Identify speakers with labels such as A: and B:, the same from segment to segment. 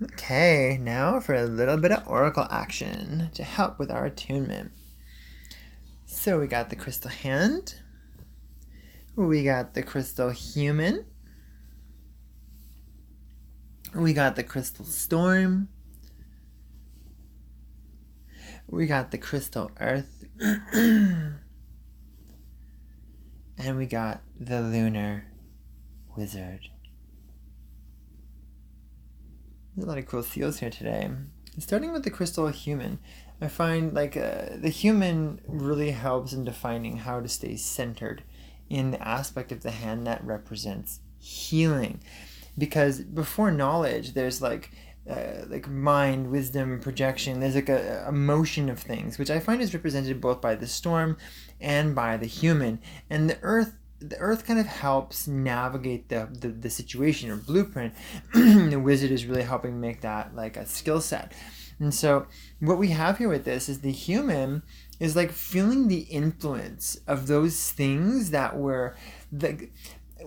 A: Okay, now for a little bit of oracle action to help with our attunement. So we got the crystal hand, we got the crystal human, we got the crystal storm, we got the crystal earth, and we got the lunar wizard. There's a lot of cool seals here today. Starting with the crystal human, I find the human really helps in defining how to stay centered in the aspect of the hand that represents healing. Because before knowledge, there's like mind, wisdom, projection. There's like a motion of things, which I find is represented both by the storm and by the human. And the earth kind of helps navigate the situation or blueprint. The wizard is really helping make that like a skill set. And so what we have here with this is the human is like feeling the influence of those things that were the,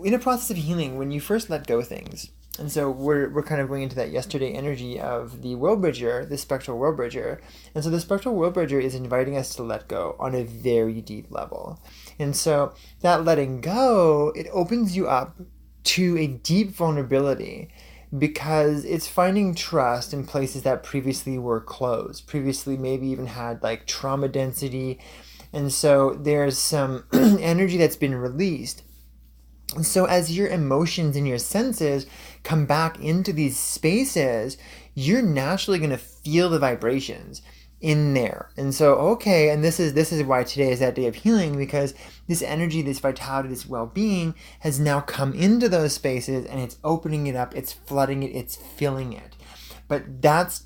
A: in a process of healing when you first let go things. And so we're kind of going into that yesterday energy of the world bridger, the spectral world bridger. And so the spectral world bridger is inviting us to let go on a very deep level. And so that letting go, it opens you up to a deep vulnerability because it's finding trust in places that previously were closed, previously maybe even had like trauma density. And so there's some energy that's been released. And so as your emotions and your senses come back into these spaces, you're naturally going to feel the vibrations in there. And so, okay, and this is why today is that day of healing, because this energy, this vitality, this well-being has now come into those spaces and it's opening it up, it's flooding it, it's filling it. But that's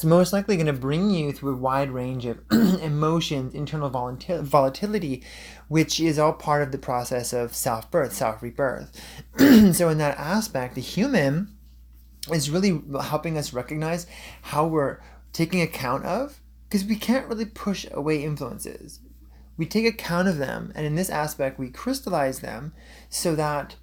A: most likely going to bring you through a wide range of emotions, internal volatility, which is all part of the process of self-birth, self-rebirth. So in that aspect, the human is really helping us recognize how we're taking account of, because we can't really push away influences. We take account of them, and in this aspect, we crystallize them so that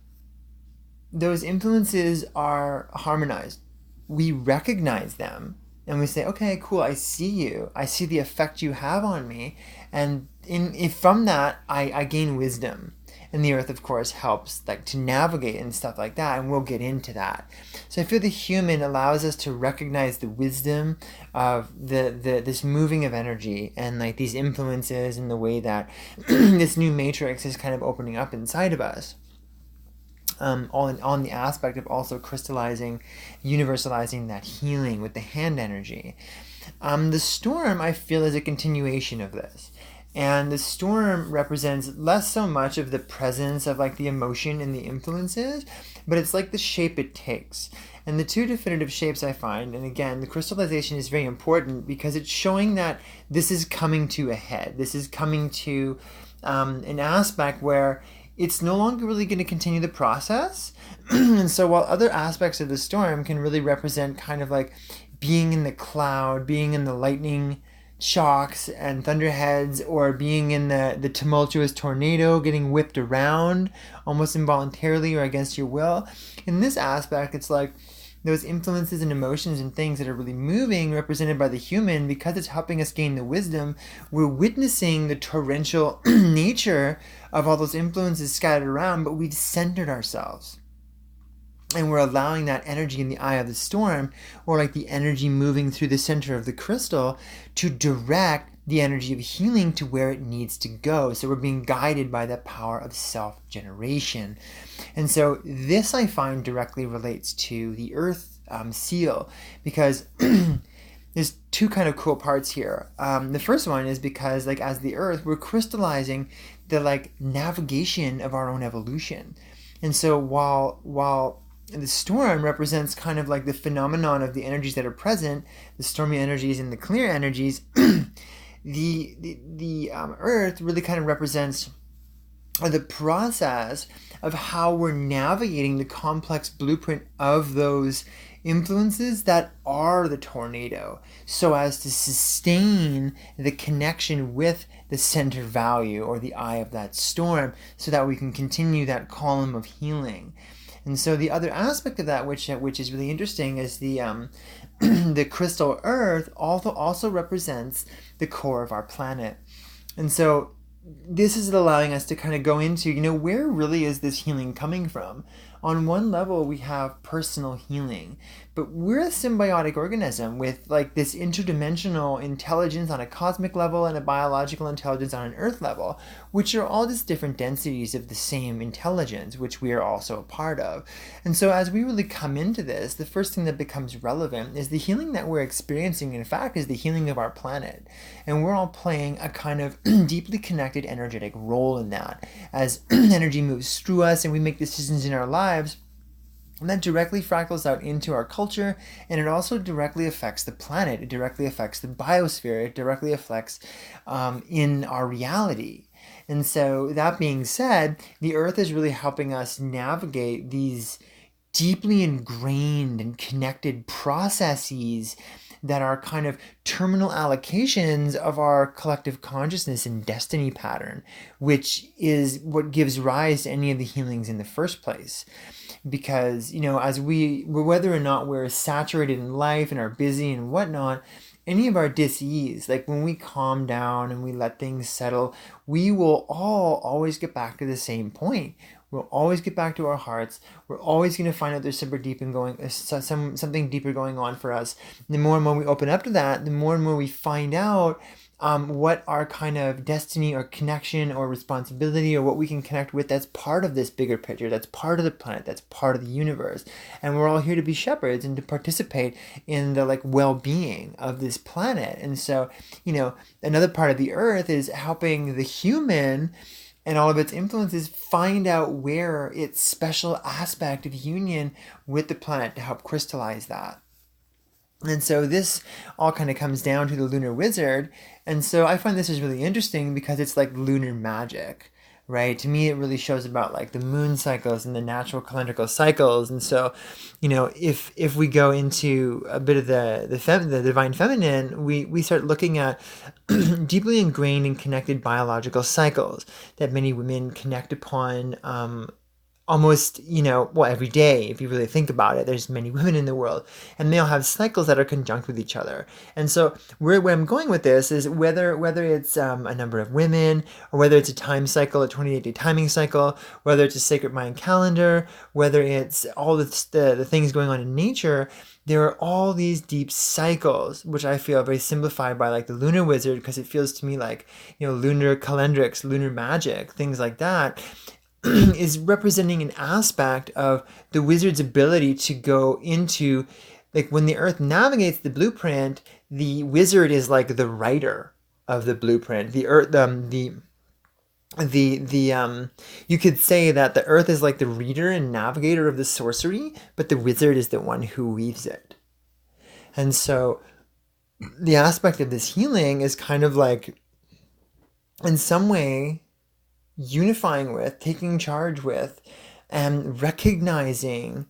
A: those influences are harmonized. We recognize them and we say, okay, cool, I see you. I see the effect you have on me. And if from that, I gain wisdom. And the earth, of course, helps like to navigate and stuff like that. And we'll get into that. So I feel the human allows us to recognize the wisdom of this moving of energy and like these influences and the way that this new matrix is kind of opening up inside of us. On the aspect of also crystallizing, universalizing that healing with the hand energy. The storm, I feel, is a continuation of this. And the storm represents less so much of the presence of like the emotion and the influences, but it's like the shape it takes. And the two definitive shapes I find, and again, the crystallization is very important because it's showing that this is coming to a head. This is coming to an aspect where it's no longer really going to continue the process. And so while other aspects of the storm can really represent kind of like being in the cloud, being in the lightning shocks and thunderheads, or being in the tumultuous tornado, getting whipped around almost involuntarily or against your will, in this aspect, it's like those influences and emotions and things that are really moving, represented by the human, because it's helping us gain the wisdom, we're witnessing the torrential nature of all those influences scattered around, but we've centered ourselves. And we're allowing that energy in the eye of the storm, or like the energy moving through the center of the crystal, to direct the energy of healing to where it needs to go. So we're being guided by the power of self-generation. And so this I find directly relates to the earth seal, because there's two kind of cool parts here. The first one is because like as the earth, we're crystallizing the like navigation of our own evolution. And so while the storm represents kind of like the phenomenon of the energies that are present, the stormy energies and the clear energies, the earth really kind of represents the process of how we're navigating the complex blueprint of those influences that are the tornado, so as to sustain the connection with the center value or the eye of that storm, so that we can continue that column of healing. And so the other aspect of that, which is really interesting, is the the crystal earth also represents the core of our planet. And so this is allowing us to kind of go into, where really is this healing coming from? On one level, we have personal healing, but we're a symbiotic organism with like this interdimensional intelligence on a cosmic level and a biological intelligence on an earth level, which are all just different densities of the same intelligence, which we are also a part of. And so as we really come into this, the first thing that becomes relevant is the healing that we're experiencing, in fact, is the healing of our planet. And we're all playing a kind of deeply connected energetic role in that. As energy moves through us and we make decisions in our lives, and that directly fractals out into our culture, and it also directly affects the planet. It directly affects the biosphere. It directly affects in our reality. And so that being said, the earth is really helping us navigate these deeply ingrained and connected processes that are kind of terminal allocations of our collective consciousness and destiny pattern, which is what gives rise to any of the healings in the first place. Because, as whether or not we're saturated in life and are busy and whatnot, any of our dis-ease, like when we calm down and we let things settle, we will all always get back to the same point. We'll always get back to our hearts. We're always going to find out there's something deeper going on for us. And the more and more we open up to that, the more and more we find out what our kind of destiny or connection or responsibility or what we can connect with that's part of this bigger picture, that's part of the planet, that's part of the universe. And we're all here to be shepherds and to participate in the well-being of this planet. And so, another part of the earth is helping the human and all of its influences find out where its special aspect of union with the planet to help crystallize that. And so this all kind of comes down to the lunar wizard. And so I find this is really interesting because it's like lunar magic, right? To me, it really shows about like the moon cycles and the natural calendrical cycles. And so, if we go into a bit of the divine feminine, we start looking at deeply ingrained and connected biological cycles that many women connect upon almost, every day. If you really think about it, there's many women in the world, and they all have cycles that are conjunct with each other. And so where I'm going with this is whether it's a number of women, or whether it's a time cycle, a 28-day timing cycle, whether it's a sacred Mayan calendar, whether it's all the things going on in nature, there are all these deep cycles, which I feel very simplified by like the lunar wizard, because it feels to me like, lunar calendrics, lunar magic, things like that, is representing an aspect of the wizard's ability to go into, like when the earth navigates the blueprint, the wizard is like the writer of the blueprint. The earth, you could say that the earth is like the reader and navigator of the sorcery, but the wizard is the one who weaves it. And so the aspect of this healing is kind of like, in some way, unifying with, taking charge with, and recognizing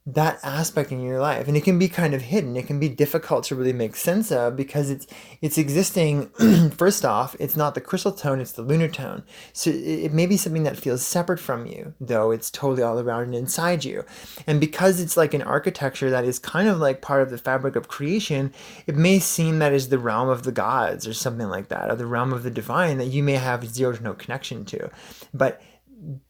A: that aspect in your life. And it can be kind of hidden. It can be difficult to really make sense of because it's existing. First off, it's not the crystal tone, it's the lunar tone. So it may be something that feels separate from you, though it's totally all around and inside you. And because it's like an architecture that is kind of like part of the fabric of creation, it may seem that is the realm of the gods or something like that, or the realm of the divine that you may have zero to no connection to. But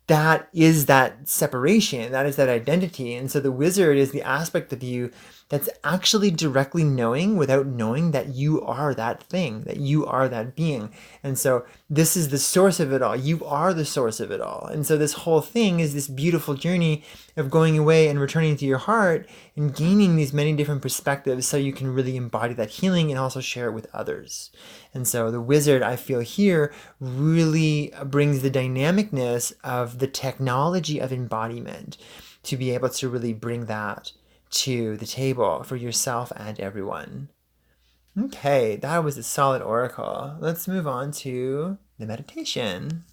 A: that is that separation, that is that identity. And so the wizard is the aspect of you that's actually directly knowing without knowing that you are that thing, that you are that being. And so this is the source of it all. You are the source of it all. And so this whole thing is this beautiful journey of going away and returning to your heart and gaining these many different perspectives so you can really embody that healing and also share it with others. And so the wizard, I feel here, really brings the dynamicness of the technology of embodiment to be able to really bring that to the table for yourself and everyone. Okay, that was a solid oracle. Let's move on to the meditation.